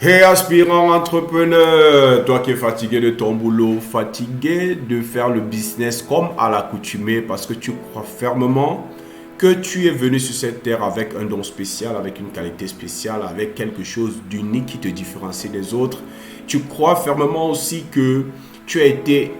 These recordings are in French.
Hey aspirant entrepreneur, toi qui es fatigué de ton boulot, fatigué de faire le business comme à l'accoutumée parce que tu crois fermement que tu es venu sur cette terre avec un don spécial, avec une qualité spéciale, avec quelque chose d'unique qui te différencie des autres. Tu crois fermement aussi que tu as été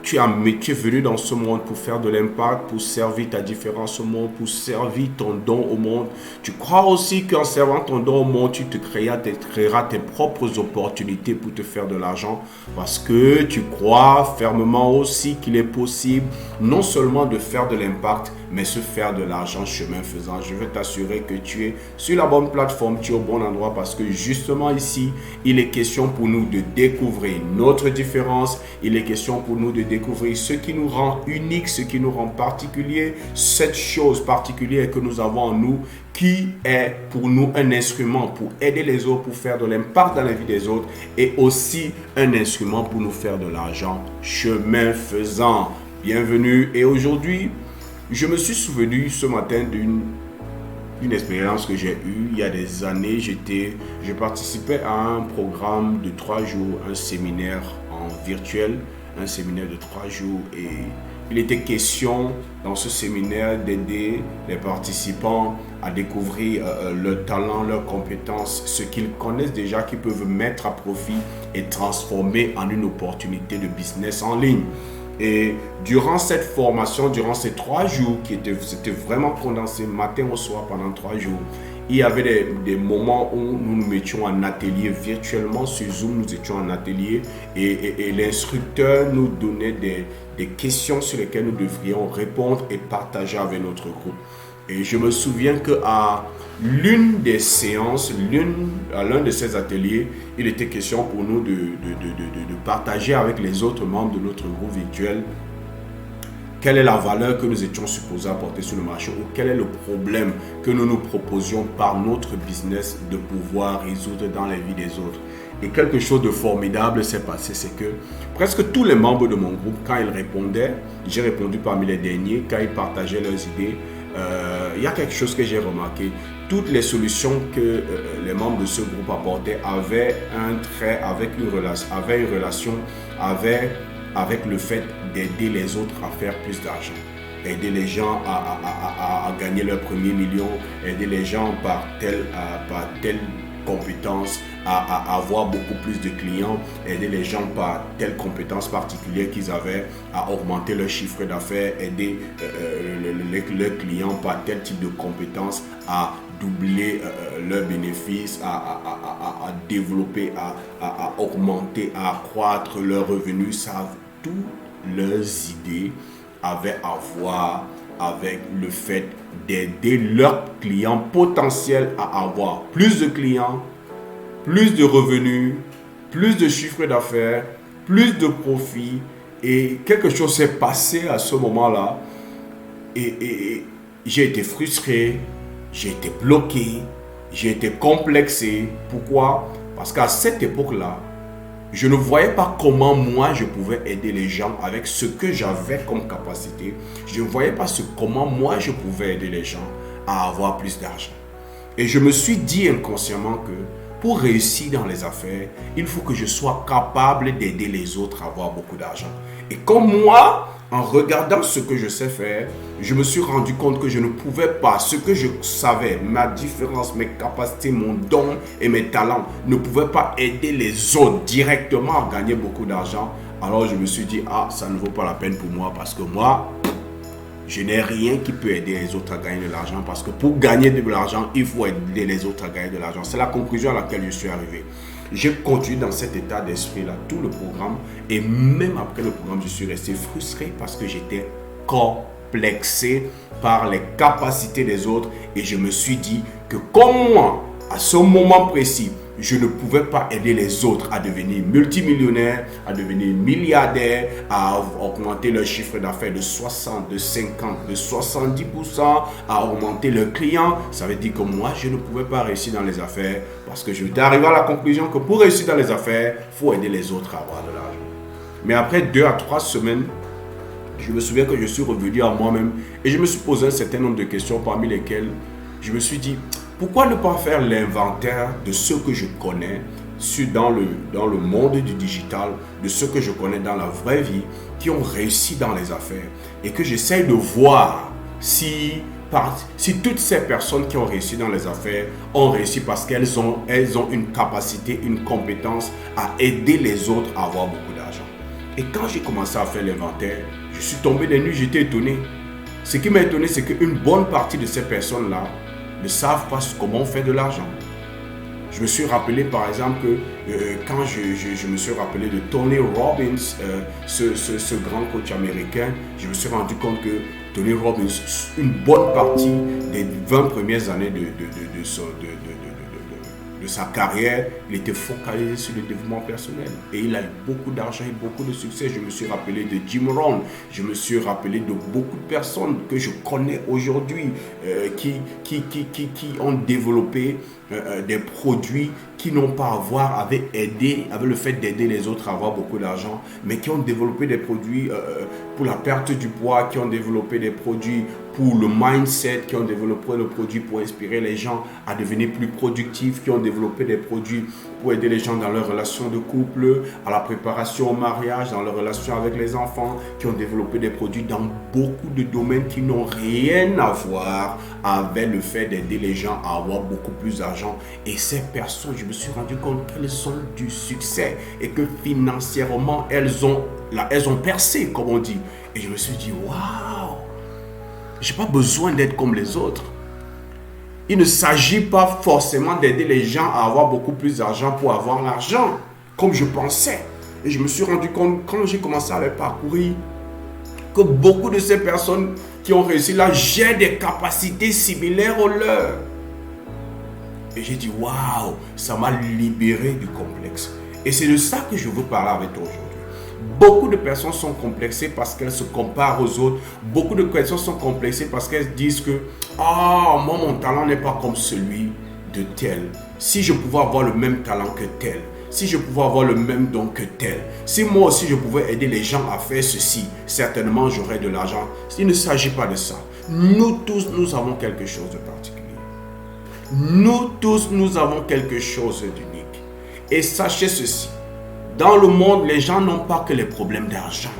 tu es venu dans ce monde pour faire de l'impact, pour servir ta différence au monde, pour servir ton don au monde. Tu crois aussi qu'en servant ton don au monde, tu te créeras tes propres opportunités pour te faire de l'argent. Parce que tu crois fermement aussi qu'il est possible non seulement de faire de l'impact, mais se faire de l'argent chemin faisant. Je veux t'assurer que tu es sur la bonne plateforme, tu es au bon endroit parce que justement ici, il est question pour nous de découvrir notre différence. Il est question pour nous de découvrir ce qui nous rend unique, ce qui nous rend particulier, cette chose particulière que nous avons en nous qui est pour nous un instrument pour aider les autres, pour faire de l'impact dans la vie des autres et aussi un instrument pour nous faire de l'argent chemin faisant. Bienvenue et aujourd'hui, je me suis souvenu ce matin d'une expérience que j'ai eue il y a des années. Je participais à un programme de 3 jours, un séminaire en virtuel, un séminaire de 3 jours et il était question dans ce séminaire d'aider les participants à découvrir leur talent, leurs compétences, ce qu'ils connaissent déjà, qu'ils peuvent mettre à profit et transformer en une opportunité de business en ligne. Et durant cette formation, durant ces 3 jours, c'était vraiment condensé matin au soir pendant 3 jours, il y avait des moments où nous nous mettions en atelier virtuellement sur Zoom, nous étions en atelier et l'instructeur nous donnait des questions sur lesquelles nous devrions répondre et partager avec notre groupe. Et je me souviens qu'à l'une des séances, à l'un de ces ateliers, il était question pour nous de partager avec les autres membres de notre groupe virtuel quelle est la valeur que nous étions supposés apporter sur le marché ou quel est le problème que nous nous proposions par notre business de pouvoir résoudre dans la vie des autres. Et quelque chose de formidable s'est passé, c'est que presque tous les membres de mon groupe, quand ils répondaient, j'ai répondu parmi les derniers, quand ils partageaient leurs idées, il y a quelque chose que j'ai remarqué. Toutes les solutions que les membres de ce groupe apportaient avaient un trait, avaient une relation avec le fait d'aider les autres à faire plus d'argent. Aider les gens à gagner leur premier million, aider les gens par telle compétence à avoir beaucoup plus de clients, aider les gens par telle compétence particulière qu'ils avaient à augmenter leur chiffre d'affaires, aider leurs clients par tel type de compétences à doubler leurs bénéfices, à développer, à augmenter, à accroître leurs revenus. Ça, toutes leurs idées avaient à voir avec le fait d'aider leurs clients potentiels à avoir plus de clients, plus de revenus, plus de chiffre d'affaires, plus de profits. Et quelque chose s'est passé à ce moment-là. Et j'ai été frustré, j'ai été bloqué, j'ai été complexé. Pourquoi? Parce qu'à cette époque-là, je ne voyais pas comment moi je pouvais aider les gens avec ce que j'avais comme capacité. Je ne voyais pas comment moi je pouvais aider les gens à avoir plus d'argent. Et je me suis dit inconsciemment que pour réussir dans les affaires, il faut que je sois capable d'aider les autres à avoir beaucoup d'argent. Et comme moi, en regardant ce que je sais faire, je me suis rendu compte que je ne pouvais pas, ce que je savais, ma différence, mes capacités, mon don et mes talents ne pouvaient pas aider les autres directement à gagner beaucoup d'argent. Alors je me suis dit, ça ne vaut pas la peine pour moi parce que moi, je n'ai rien qui peut aider les autres à gagner de l'argent parce que pour gagner de l'argent, il faut aider les autres à gagner de l'argent. C'est la conclusion à laquelle je suis arrivé. J'ai continué dans cet état d'esprit-là tout le programme et même après le programme, je suis resté frustré parce que j'étais complexé par les capacités des autres et je me suis dit que comme moi, à ce moment précis, je ne pouvais pas aider les autres à devenir multimillionnaires, à devenir milliardaires, à augmenter leur chiffre d'affaires de 60, de 50, de 70%, à augmenter leurs clients. Ça veut dire que moi, je ne pouvais pas réussir dans les affaires parce que je suis arrivé à la conclusion que pour réussir dans les affaires, il faut aider les autres à avoir de l'argent. Mais après 2 à 3 semaines, je me souviens que je suis revenu à moi-même et je me suis posé un certain nombre de questions parmi lesquelles je me suis dit, pourquoi ne pas faire l'inventaire de ce que je connais dans le monde du digital, de ceux que je connais dans la vraie vie, qui ont réussi dans les affaires. Et que j'essaye de voir si toutes ces personnes qui ont réussi dans les affaires ont réussi parce qu'elles ont une capacité, une compétence à aider les autres à avoir beaucoup d'argent. Et quand j'ai commencé à faire l'inventaire, je suis tombé des nues, j'étais étonné. Ce qui m'a étonné, c'est qu'une bonne partie de ces personnes-là ne savent pas comment on fait de l'argent. Je me suis rappelé par exemple que quand je me suis rappelé de Tony Robbins, ce grand coach américain, je me suis rendu compte que Tony Robbins, une bonne partie des 20 premières années de sa carrière, il était focalisé sur le développement personnel. Et il a eu beaucoup d'argent et beaucoup de succès. Je me suis rappelé de Jim Rohn. Je me suis rappelé de beaucoup de personnes que je connais aujourd'hui qui ont développé des produits qui n'ont pas à voir avec le fait d'aider les autres à avoir beaucoup d'argent, mais qui ont développé des produits pour la perte du poids, qui ont développé des produits pour le mindset, qui ont développé le produit pour inspirer les gens à devenir plus productifs, qui ont développé des produits pour aider les gens dans leurs relations de couple, à la préparation au mariage, dans leurs relations avec les enfants, qui ont développé des produits dans beaucoup de domaines qui n'ont rien à voir avec le fait d'aider les gens à avoir beaucoup plus d'argent. Et ces personnes, je me suis rendu compte qu'elles ont du succès et que financièrement, elles ont percé, comme on dit. Et je me suis dit, waouh, je n'ai pas besoin d'être comme les autres. Il ne s'agit pas forcément d'aider les gens à avoir beaucoup plus d'argent pour avoir l'argent, comme je pensais. Et je me suis rendu compte, quand j'ai commencé à les parcourir, que beaucoup de ces personnes qui ont réussi là, j'ai des capacités similaires aux leurs. Et j'ai dit, waouh, ça m'a libéré du complexe. Et c'est de ça que je veux parler avec toi aujourd'hui. Beaucoup de personnes sont complexées parce qu'elles se comparent aux autres. Beaucoup de personnes sont complexées parce qu'elles disent que moi, mon talent n'est pas comme celui de tel. Si je pouvais avoir le même talent que tel, si je pouvais avoir le même don que tel, si moi aussi je pouvais aider les gens à faire ceci, certainement j'aurais de l'argent. Il ne s'agit pas de ça. Nous tous, nous avons quelque chose de particulier. Nous tous, nous avons quelque chose d'unique. Et sachez ceci. Dans le monde, les gens n'ont pas que les problèmes d'argent.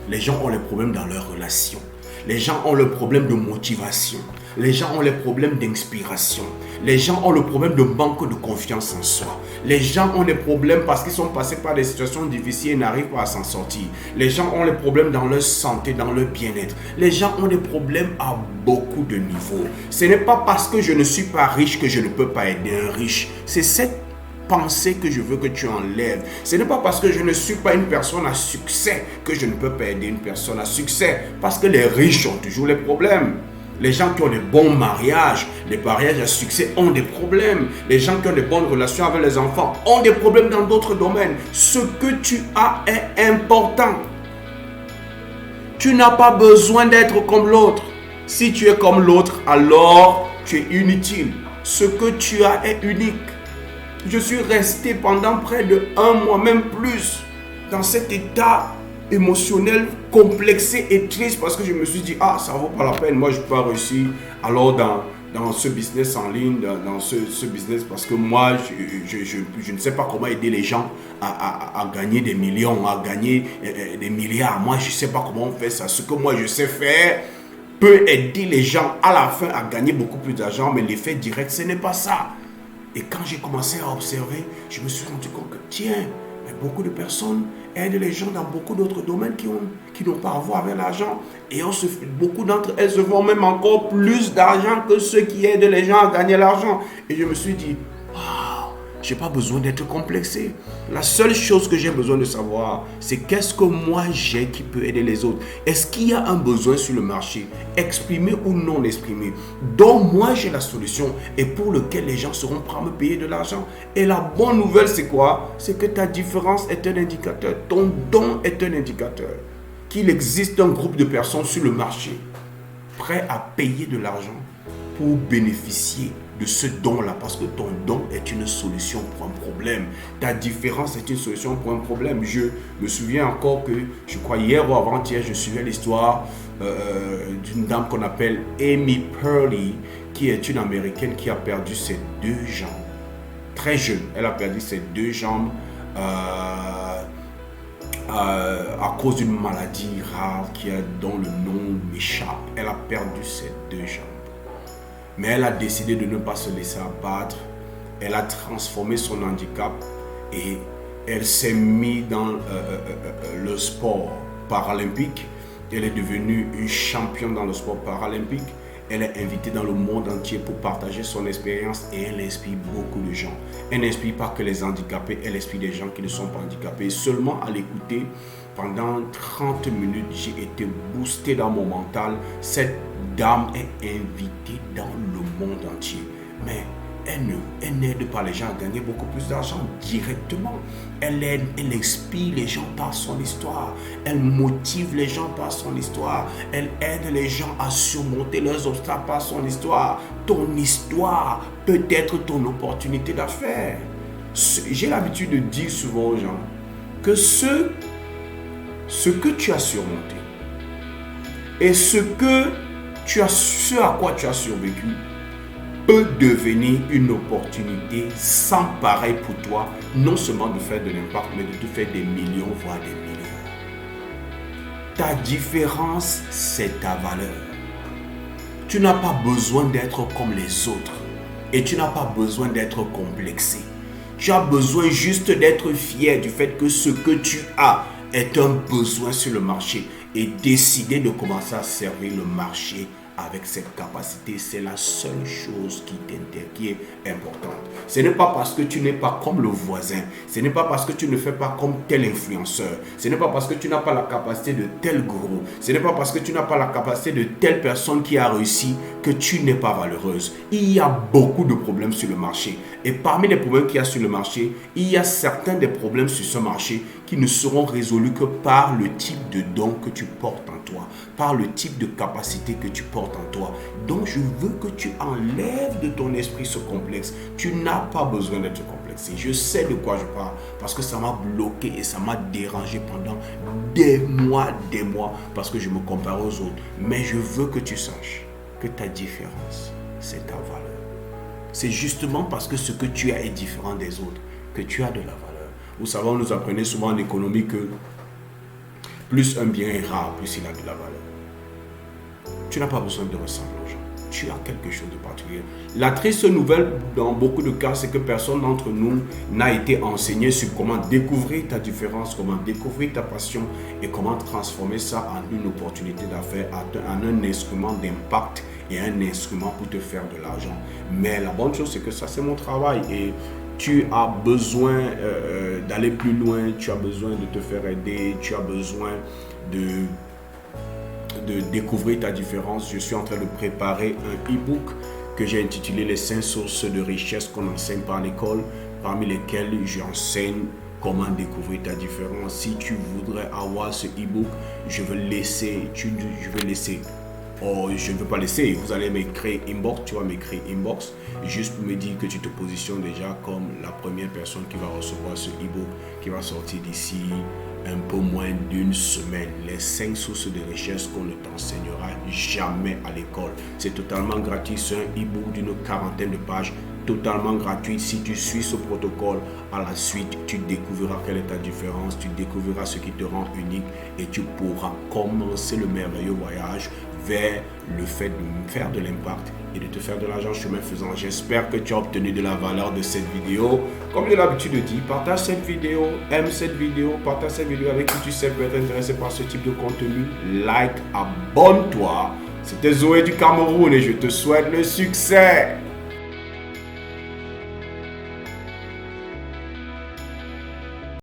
Les gens ont les problèmes dans leurs relations. Les gens ont le problème de motivation. Les gens ont les problèmes d'inspiration. Les gens ont le problème de manque de confiance en soi. Les gens ont des problèmes parce qu'ils sont passés par des situations difficiles et n'arrivent pas à s'en sortir. Les gens ont des problèmes dans leur santé, dans leur bien-être. Les gens ont des problèmes à beaucoup de niveaux. Ce n'est pas parce que je ne suis pas riche que je ne peux pas aider un riche. C'est cette pensée que je veux que tu enlèves. Ce n'est pas parce que je ne suis pas une personne à succès que je ne peux pas aider une personne à succès. Parce que les riches ont toujours les problèmes. Les gens qui ont des bons mariages, les mariages à succès ont des problèmes. Les gens qui ont des bonnes relations avec les enfants ont des problèmes dans d'autres domaines. Ce que tu as est important. Tu n'as pas besoin d'être comme l'autre. Si tu es comme l'autre, alors tu es inutile. Ce que tu as est unique. Je suis resté pendant près de 1 mois, même plus, dans cet état émotionnel complexé et triste parce que je me suis dit, ça vaut pas la peine, moi je peux pas réussir alors dans ce business en ligne, dans ce business parce que moi je ne sais pas comment aider les gens à gagner des millions, à gagner des milliards. Moi je sais pas comment on fait ça. Ce que moi je sais faire peut aider les gens à la fin à gagner beaucoup plus d'argent, mais l'effet direct ce n'est pas ça. Et quand j'ai commencé à observer, je me suis rendu compte que tiens, mais beaucoup de personnes aident les gens dans beaucoup d'autres domaines qui n'ont pas à voir avec l'argent. Et beaucoup d'entre elles se font même encore plus d'argent que ceux qui aident les gens à gagner l'argent. Et je me suis dit, waouh, je n'ai pas besoin d'être complexé. La seule chose que j'ai besoin de savoir, c'est qu'est-ce que moi j'ai qui peut aider les autres. Est-ce qu'il y a un besoin sur le marché, exprimé ou non exprimé, dont moi j'ai la solution et pour lequel les gens seront prêts à me payer de l'argent. Et la bonne nouvelle, c'est quoi? C'est que ta différence est un indicateur. Ton don est un indicateur. Qu'il existe un groupe de personnes sur le marché prêts à payer de l'argent pour bénéficier de ce don-là, parce que ton don est une solution pour un problème. Ta différence est une solution pour un problème. Je me souviens encore que, je crois hier ou avant-hier, je suivais l'histoire d'une dame qu'on appelle Amy Pearly, qui est une Américaine qui a perdu ses 2 jambes. très jeune. Elle a perdu ses 2 jambes à cause d'une maladie rare dont le nom m'échappe. Elle a perdu ses 2 jambes. Mais elle a décidé de ne pas se laisser abattre. Elle a transformé son handicap et elle s'est mise dans le sport paralympique. Elle est devenue une championne dans le sport paralympique. Elle est invitée dans le monde entier pour partager son expérience et elle inspire beaucoup de gens. Elle n'inspire pas que les handicapés, elle inspire des gens qui ne sont pas handicapés. Seulement à l'écouter, pendant 30 minutes, j'ai été boosté dans mon mental. Cette dame est invitée dans le monde entier. Mais elle n'aide pas les gens à gagner beaucoup plus d'argent directement. Elle inspire les gens par son histoire. Elle motive les gens par son histoire. Elle aide les gens à surmonter leurs obstacles par son histoire. Ton histoire peut être ton opportunité d'affaires. J'ai l'habitude de dire souvent aux gens que ce que tu as surmonté et ce à quoi tu as survécu peut devenir une opportunité sans pareil pour toi, non seulement de faire de l'impact, mais de te faire des millions, voire des millions. Ta différence, c'est ta valeur. Tu n'as pas besoin d'être comme les autres et tu n'as pas besoin d'être complexé. Tu as besoin juste d'être fier du fait que ce que tu as est un besoin sur le marché et décider de commencer à servir le marché avec cette capacité. C'est la seule chose qui est importante. Ce n'est pas parce que tu n'es pas comme le voisin. Ce n'est pas parce que tu ne fais pas comme tel influenceur. Ce n'est pas parce que tu n'as pas la capacité de tel gourou. Ce n'est pas parce que tu n'as pas la capacité de telle personne qui a réussi que tu n'es pas valeureuse. Il y a beaucoup de problèmes sur le marché. Et parmi les problèmes qu'il y a sur le marché, il y a certains des problèmes sur ce marché qui ne seront résolus que par le type de don que tu portes en toi, par le type de capacité que tu portes en toi. Donc je veux que tu enlèves de ton esprit ce complexe. Tu n'as pas besoin d'être complexé. Je sais de quoi je parle parce que ça m'a bloqué et ça m'a dérangé pendant des mois, parce que je me comparais aux autres. Mais je veux que tu saches que ta différence, c'est ta valeur. C'est justement parce que ce que tu as est différent des autres que tu as de la valeur. Vous savez, on nous apprenait souvent en économie que plus un bien est rare, plus il a de la valeur. Tu n'as pas besoin de ressembler aux gens. Tu as quelque chose de particulier. La triste nouvelle, dans beaucoup de cas, c'est que personne d'entre nous n'a été enseigné sur comment découvrir ta différence, comment découvrir ta passion et comment transformer ça en une opportunité d'affaires, en un instrument d'impact et un instrument pour te faire de l'argent. Mais la bonne chose, c'est que ça, c'est mon travail et tu as besoin d'aller plus loin, tu as besoin de te faire aider, tu as besoin de découvrir ta différence. Je suis en train de préparer un e-book que j'ai intitulé les 5 sources de richesse qu'on enseigne par l'école, parmi lesquelles j'enseigne comment découvrir ta différence. Si tu voudrais avoir ce e-book, je ne veux pas laisser, vous allez m'écrire inbox, tu vas m'écrire inbox, juste pour me dire que tu te positionnes déjà comme la première personne qui va recevoir ce e-book qui va sortir d'ici un peu moins d'une semaine. Les 5 sources de richesse qu'on ne t'enseignera jamais à l'école. C'est totalement gratuit, c'est un e-book d'une 40aine de pages, totalement gratuit. Si tu suis ce protocole, à la suite, tu découvriras quelle est ta différence, tu découvriras ce qui te rend unique et tu pourras commencer le merveilleux voyage vers le fait de faire de l'impact et de te faire de l'argent chemin faisant. J'espère que tu as obtenu de la valeur de cette vidéo. Comme j'ai l'habitude de dire, partage cette vidéo, aime cette vidéo, partage cette vidéo avec qui tu sais peut être intéressé par ce type de contenu. Like, abonne-toi. C'était Zoé du Cameroun et je te souhaite le succès.